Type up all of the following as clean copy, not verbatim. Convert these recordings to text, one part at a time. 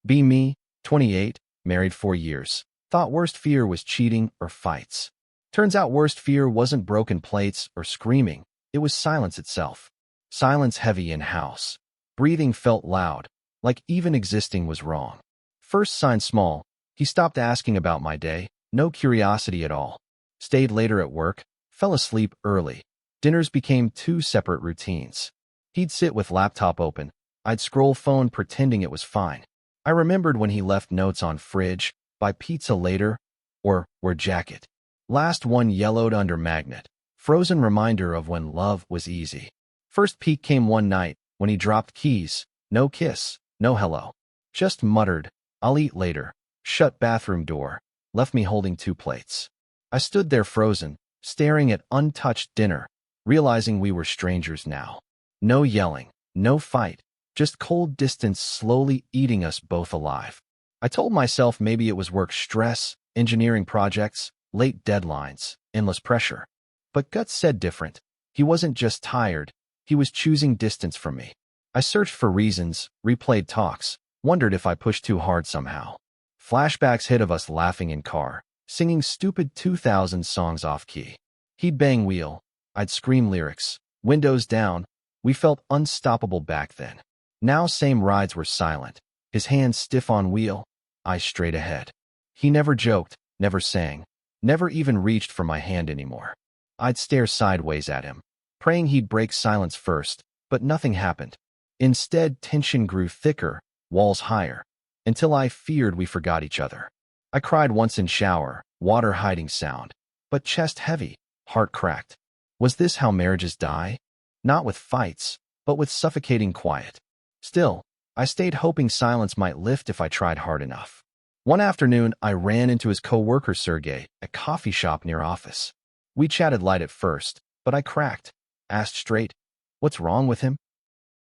Be me, 28, married 4 years. Thought worst fear was cheating or fights. Turns out worst fear wasn't broken plates or screaming. It was silence itself. Silence heavy in house. Breathing felt loud, like even existing was wrong. First sign small. He stopped asking about my day, no curiosity at all. Stayed later at work, fell asleep early. Dinners became 2 separate routines. He'd sit with laptop open. I'd scroll phone pretending it was fine. I remembered when he left notes on fridge, buy pizza later, or wear jacket. Last one yellowed under magnet. Frozen reminder of when love was easy. First peek came one night when he dropped keys. No kiss, no hello. Just muttered, "I'll eat later." Shut bathroom door. Left me holding 2 plates. I stood there frozen, staring at untouched dinner, realizing we were strangers now. No yelling, no fight, just cold distance slowly eating us both alive. I told myself maybe it was work stress, engineering projects, late deadlines, endless pressure. But gut said different. He wasn't just tired, he was choosing distance from me. I searched for reasons, replayed talks, wondered if I pushed too hard somehow. Flashbacks hit of us laughing in car, singing stupid 2000 songs off key. He'd bang wheel, I'd scream lyrics, windows down. We felt unstoppable back then. Now same rides were silent, his hands stiff on wheel, eyes straight ahead. He never joked, never sang, never even reached for my hand anymore. I'd stare sideways at him, praying he'd break silence first, but nothing happened. Instead, tension grew thicker, walls higher, until I feared we forgot each other. I cried once in shower, water hiding sound, but chest heavy, heart cracked. Was this how marriages die? Not with fights, but with suffocating quiet. Still, I stayed hoping silence might lift if I tried hard enough. One afternoon, I ran into his co-worker Sergey, at a coffee shop near office. We chatted light at first, but I cracked, asked straight, "What's wrong with him?"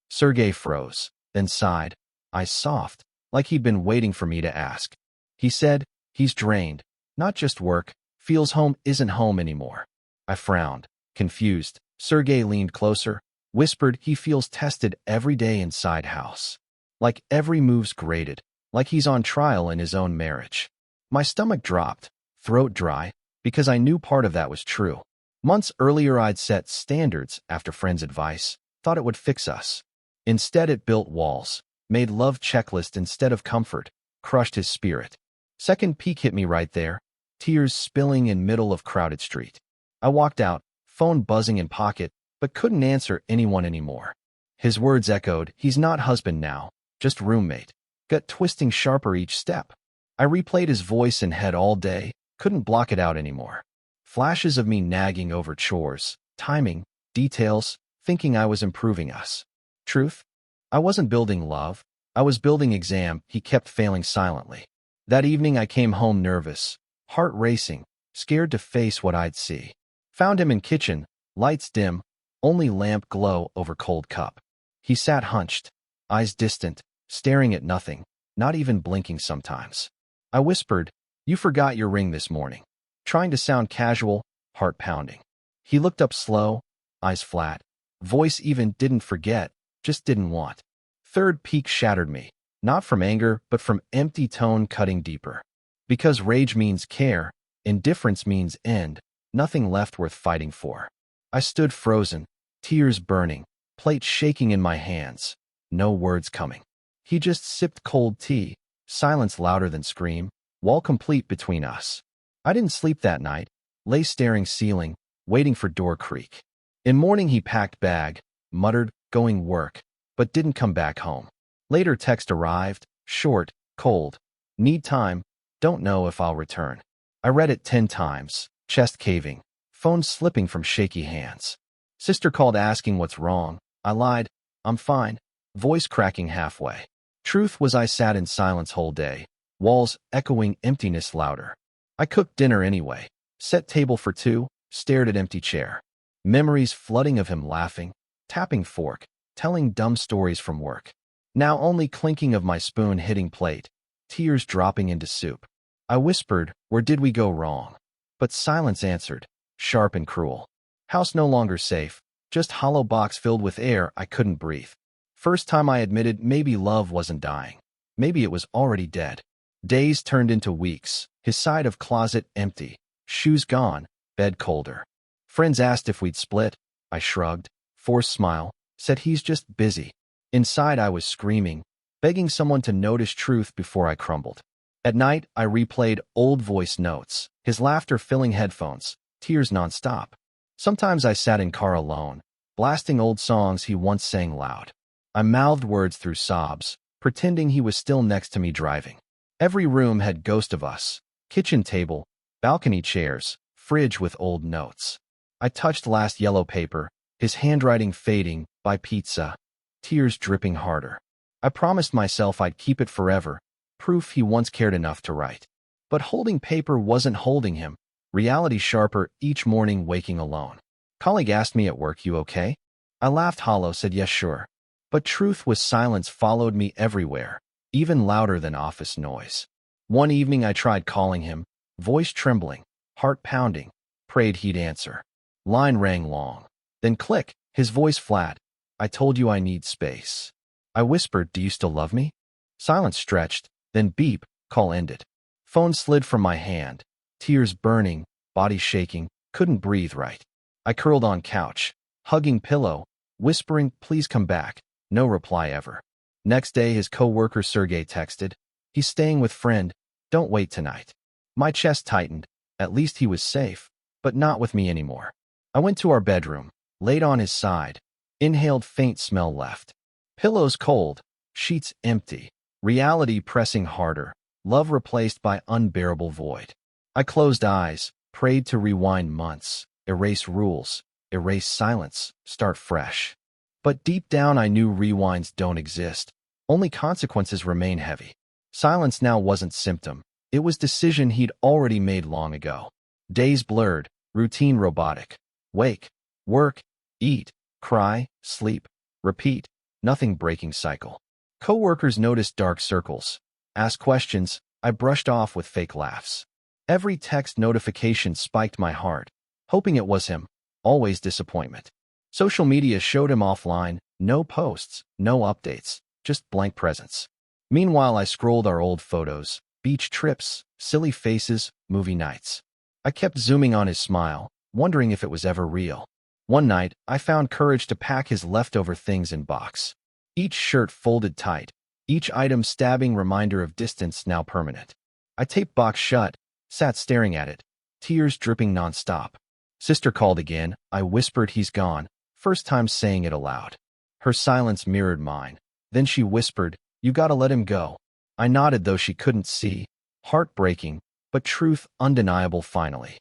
Sergey froze, then sighed, eyes soft, like he'd been waiting for me to ask. He said, "He's drained, not just work, feels home isn't home anymore." I frowned, confused. Sergey leaned closer, whispered he feels tested every day inside house. Like every move's graded, like he's on trial in his own marriage. My stomach dropped, throat dry, because I knew part of that was true. Months earlier I'd set standards after friends' advice, thought it would fix us. Instead it built walls, made love checklist instead of comfort, crushed his spirit. Second peak hit me right there, tears spilling in middle of crowded street. I walked out, phone buzzing in pocket, but couldn't answer anyone anymore. His words echoed, "He's not husband now, just roommate." Gut twisting sharper each step. I replayed his voice in head all day, couldn't block it out anymore. Flashes of me nagging over chores, timing, details, thinking I was improving us. Truth? I wasn't building love, I was building exam. He kept failing silently. That evening I came home nervous, heart racing, scared to face what I'd see. Found him in kitchen, lights dim, only lamp glow over cold cup. He sat hunched, eyes distant, staring at nothing, not even blinking sometimes. I whispered, "You forgot your ring this morning." Trying to sound casual, heart pounding. He looked up slow, eyes flat. Voice even didn't forget, just didn't want. Third peak shattered me, not from anger, but from empty tone cutting deeper. Because rage means care, indifference means end, nothing left worth fighting for. I stood frozen, tears burning, plate shaking in my hands, no words coming. He just sipped cold tea, silence louder than scream, wall complete between us. I didn't sleep that night, lay staring ceiling, waiting for door creak. In morning he packed bag, muttered, "Going work," but didn't come back home. Later text arrived, short, cold. "Need time, don't know if I'll return." I read it 10 times, chest caving, phone slipping from shaky hands. Sister called asking what's wrong. I lied, "I'm fine," voice cracking halfway. Truth was I sat in silence whole day, walls echoing emptiness louder. I cooked dinner anyway, set table for 2, stared at empty chair. Memories flooding of him laughing, tapping fork, telling dumb stories from work. Now only clinking of my spoon hitting plate, tears dropping into soup. I whispered, "Where did we go wrong?" But silence answered, sharp and cruel. House no longer safe, just hollow box filled with air I couldn't breathe. First time I admitted maybe love wasn't dying. Maybe it was already dead. Days turned into weeks, his side of closet empty, shoes gone, bed colder. Friends asked if we'd split. I shrugged, forced smile, said he's just busy. Inside I was screaming, begging someone to notice truth before I crumbled. At night, I replayed old voice notes, his laughter filling headphones, tears nonstop. Sometimes I sat in car alone, blasting old songs he once sang loud. I mouthed words through sobs, pretending he was still next to me driving. Every room had ghost of us, kitchen table, balcony chairs, fridge with old notes. I touched last yellow paper, his handwriting fading, by pizza, tears dripping harder. I promised myself I'd keep it forever, proof he once cared enough to write. But holding paper wasn't holding him, reality sharper each morning waking alone. Colleague asked me at work, "You okay?" I laughed hollow, said yes sure. But truth was silence followed me everywhere, even louder than office noise. One evening I tried calling him, voice trembling, heart pounding, prayed he'd answer. Line rang long. Then click, his voice flat. "I told you I need space." I whispered, "Do you still love me?" Silence stretched, then beep, call ended. Phone slid from my hand, tears burning, body shaking, couldn't breathe right. I curled on couch, hugging pillow, whispering, "Please come back." No reply ever. Next day his co-worker Sergey texted, "He's staying with friend, don't wait tonight." My chest tightened, at least he was safe, but not with me anymore. I went to our bedroom, laid on his side, inhaled faint smell left. Pillows cold, sheets empty, reality pressing harder, love replaced by unbearable void. I closed eyes, prayed to rewind months, erase rules, erase silence, start fresh. But deep down I knew rewinds don't exist, only consequences remain heavy. Silence now wasn't symptom, it was decision he'd already made long ago. Days blurred, routine robotic. Wake, work, eat, cry, sleep, repeat, nothing breaking cycle. Coworkers noticed dark circles, asked questions, I brushed off with fake laughs. Every text notification spiked my heart, hoping it was him, always disappointment. Social media showed him offline, no posts, no updates, just blank presence. Meanwhile, I scrolled our old photos, beach trips, silly faces, movie nights. I kept zooming on his smile, wondering if it was ever real. One night, I found courage to pack his leftover things in box. Each shirt folded tight, each item stabbing reminder of distance now permanent. I taped box shut, sat staring at it, tears dripping nonstop. Sister called again, I whispered, "He's gone," first time saying it aloud. Her silence mirrored mine. Then she whispered, "You gotta let him go." I nodded though she couldn't see. Heartbreaking, but truth undeniable finally.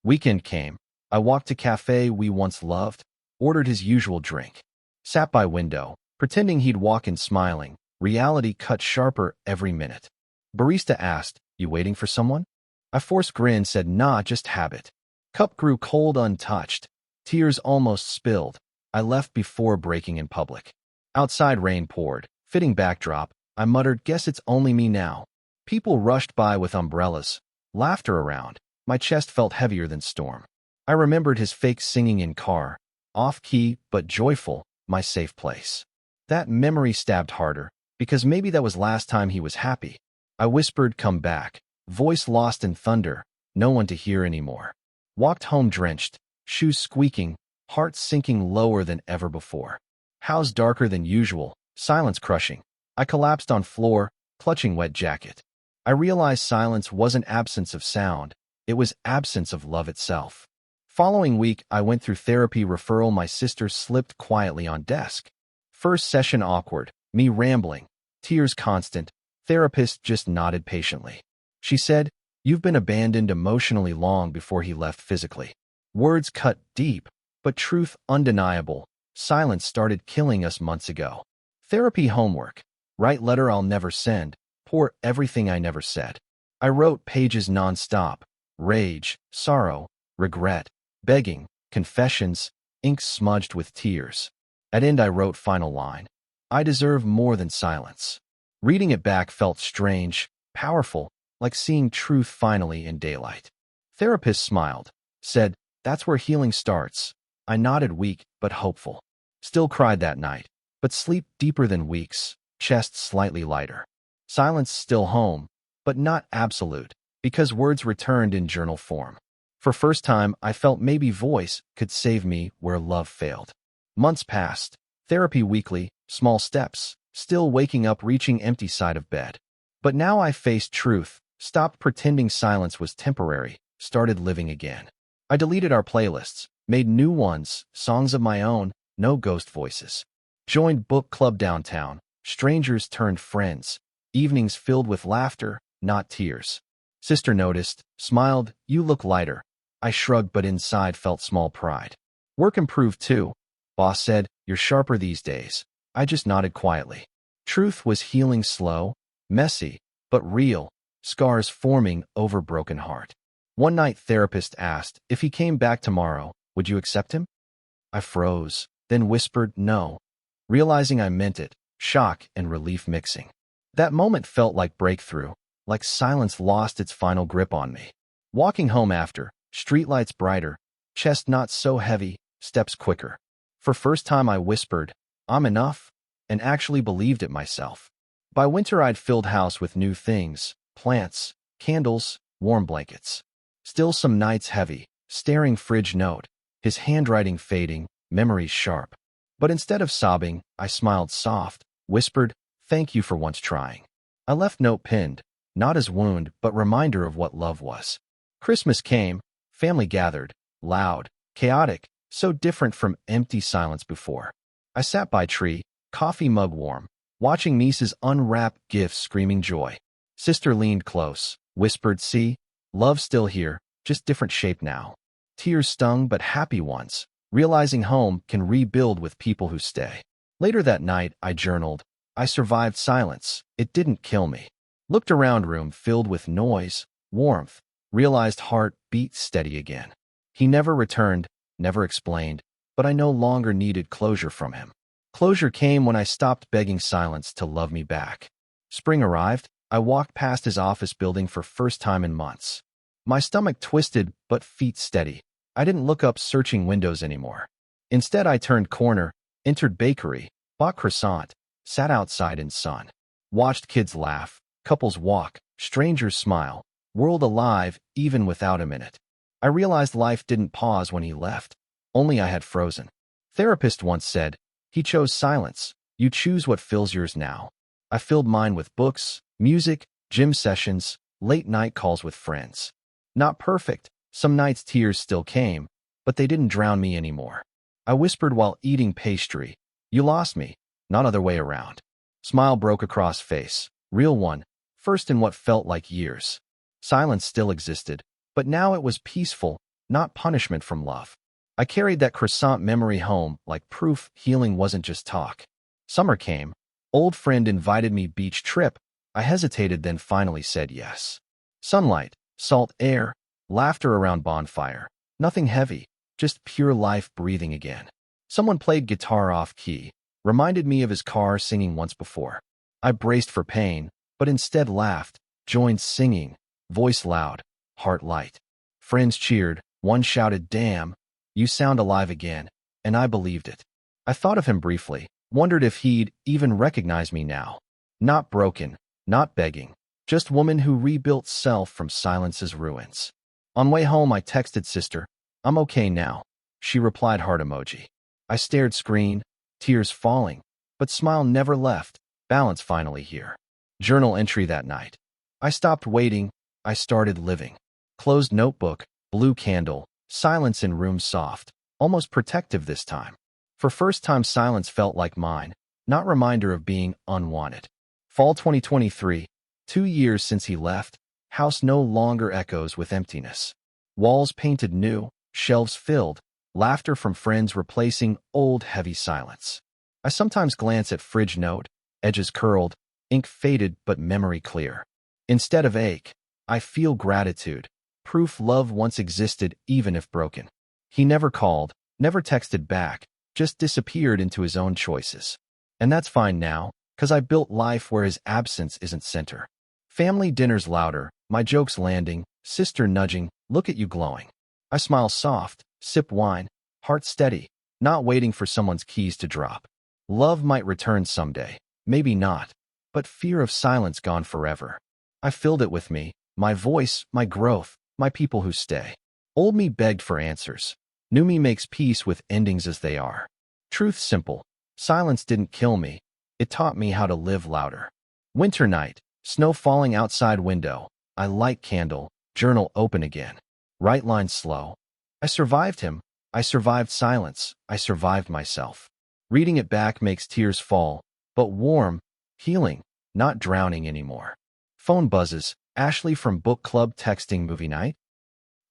Weekend came. I walked to cafe we once loved, ordered his usual drink. Sat by window, pretending he'd walk in smiling. Reality cut sharper every minute. Barista asked, "You waiting for someone?" I forced grin, said, "Nah, just habit." Cup grew cold untouched. Tears almost spilled. I left before breaking in public. Outside rain poured. Fitting backdrop, I muttered, "Guess it's only me now." People rushed by with umbrellas. Laughter around. My chest felt heavier than storm. I remembered his fake singing in car. Off-key, but joyful, my safe place. That memory stabbed harder, because maybe that was last time he was happy. I whispered, "Come back." Voice lost in thunder, no one to hear anymore. Walked home drenched, shoes squeaking, heart sinking lower than ever before. House darker than usual, silence crushing. I collapsed on floor, clutching wet jacket. I realized silence wasn't absence of sound, it was absence of love itself. Following week, I went through therapy referral. My sister slipped quietly on desk. First session awkward, me rambling, tears constant, therapist just nodded patiently. She said, "You've been abandoned emotionally long before he left physically." Words cut deep, but truth undeniable. Silence started killing us months ago. Therapy homework. Write letter I'll never send. Pour everything I never said. I wrote pages nonstop. Rage, sorrow, regret, begging, confessions, ink smudged with tears. At end I wrote final line. I deserve more than silence. Reading it back felt strange, powerful, like seeing truth finally in daylight. Therapist smiled, said, "That's where healing starts." I nodded, weak but hopeful. Still cried that night, but sleep deeper than weeks, chest slightly lighter. Silence still home, but not absolute, because words returned in journal form. For first time, I felt maybe voice could save me where love failed. Months passed. Therapy weekly, small steps, still waking up reaching empty side of bed. But now I faced truth, stopped pretending silence was temporary, started living again. I deleted our playlists, made new ones, songs of my own, no ghost voices. Joined book club downtown, strangers turned friends, evenings filled with laughter, not tears. Sister noticed, smiled, "You look lighter." I shrugged but inside felt small pride. Work improved too. Boss said, "You're sharper these days." I just nodded quietly. Truth was healing slow, messy, but real, scars forming over broken heart. One night therapist asked, "If he came back tomorrow, would you accept him?" I froze, then whispered, "No," realizing I meant it, shock and relief mixing. That moment felt like breakthrough, like silence lost its final grip on me. Walking home after, streetlights brighter, chest not so heavy, steps quicker. For first time I whispered, "I'm enough," and actually believed it myself. By winter I'd filled house with new things, plants, candles, warm blankets. Still some nights heavy, staring fridge note, his handwriting fading, memories sharp. But instead of sobbing, I smiled soft, whispered, "Thank you for once trying." I left note pinned, not as wound, but reminder of what love was. Christmas came, family gathered, loud, chaotic, so different from empty silence before. I sat by tree, coffee mug warm, watching nieces unwrap gifts screaming joy. Sister leaned close, whispered, "See, love's still here, just different shape now." Tears stung but happy ones, realizing home can rebuild with people who stay. Later that night, I journaled. I survived silence. It didn't kill me. Looked around room filled with noise, warmth, realized heart beat steady again. He never returned, never explained, but I no longer needed closure from him. Closure came when I stopped begging silence to love me back. Spring arrived. I walked past his office building for first time in months. My stomach twisted, but feet steady. I didn't look up searching windows anymore. Instead, I turned corner, entered bakery, bought croissant, sat outside in sun. Watched kids laugh, couples walk, strangers smile, world alive even without him in it. I realized life didn't pause when he left. Only I had frozen. Therapist once said, "He chose silence. You choose what fills yours now." I filled mine with books, music, gym sessions, late night calls with friends. Not perfect. Some nights tears still came, but they didn't drown me anymore. I whispered while eating pastry, "You lost me, not other way around." Smile broke across face, real one, first in what felt like years. Silence still existed, but now it was peaceful, not punishment from love. I carried that croissant memory home like proof healing wasn't just talk. Summer came. Old friend invited me beach trip. I hesitated, then finally said yes. Sunlight, salt air, laughter around bonfire. Nothing heavy, just pure life breathing again. Someone played guitar off key, reminded me of his car singing once before. I braced for pain, but instead laughed, joined singing, voice loud, heart light. Friends cheered, one shouted, "Damn, you sound alive again," and I believed it. I thought of him briefly, wondered if he'd even recognize me now. Not broken, not begging, just woman who rebuilt self from silence's ruins. On way home, I texted sister, "I'm okay now." She replied heart emoji. I stared screen, tears falling, but smile never left, balance finally here. Journal entry that night. I stopped waiting, I started living. Closed notebook, blue candle, silence in room soft, almost protective this time. For first time silence felt like mine, not reminder of being unwanted. Fall 2023, 2 years since he left, house no longer echoes with emptiness. Walls painted new, shelves filled, laughter from friends replacing old heavy silence. I sometimes glance at fridge note, edges curled, ink faded but memory clear. Instead of ache, I feel gratitude, proof love once existed even if broken. He never called, never texted back, just disappeared into his own choices. And that's fine now, 'cause I built life where his absence isn't center. Family dinners louder, my jokes landing, sister nudging, "Look at you glowing." I smile soft, sip wine, heart steady, not waiting for someone's keys to drop. Love might return someday, maybe not, but fear of silence gone forever. I filled it with me, my voice, my growth, my people who stay. Old me begged for answers. New me makes peace with endings as they are. Truth simple. Silence didn't kill me. It taught me how to live louder. Winter night, snow falling outside window. I light candle, journal open again. Write line slow. I survived him. I survived silence. I survived myself. Reading it back makes tears fall, but warm, healing, not drowning anymore. Phone buzzes. Ashley from book club texting movie night?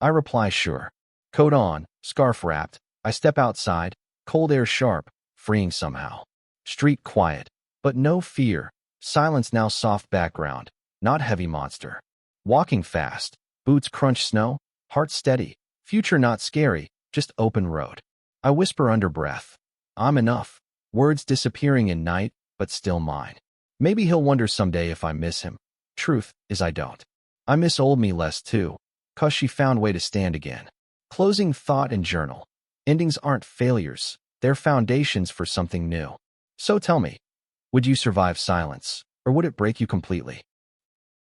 I reply sure. Coat on, scarf wrapped. I step outside, cold air sharp, freeing somehow. Street quiet, but no fear. Silence now soft background, not heavy monster. Walking fast, boots crunch snow, heart steady. Future not scary, just open road. I whisper under breath. I'm enough. Words disappearing in night, but still mine. Maybe he'll wonder someday if I miss him. Truth is I don't. I miss old me less too, 'cause she found way to stand again. Closing thought and journal. Endings aren't failures. They're foundations for something new. So tell me, would you survive silence, or would it break you completely?